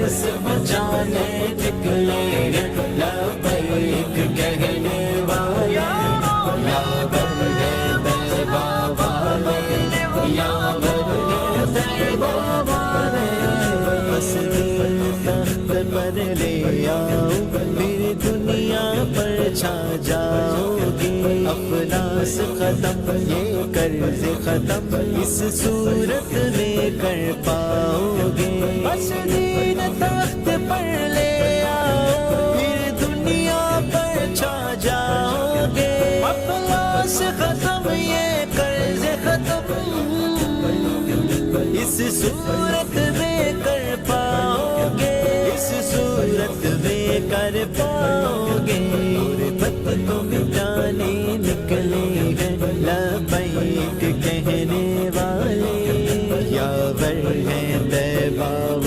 अफलास बचाने निकलेंगे लबैक कहने वाले या बंदे तैयबा वाले या बंदे तैयबा वाले। बस दिल तख्त पर ले आओ मेरी दुनिया पर छा जाओगे। अफलास खत्म ये कर्ज खत्म इस सूरत में कर पाओगे। बस दीन तख्त पर ले आओ फिर दुनिया पर छा जाओगे। अफलास खत्म ये कर्ज खत्म इस सूरत में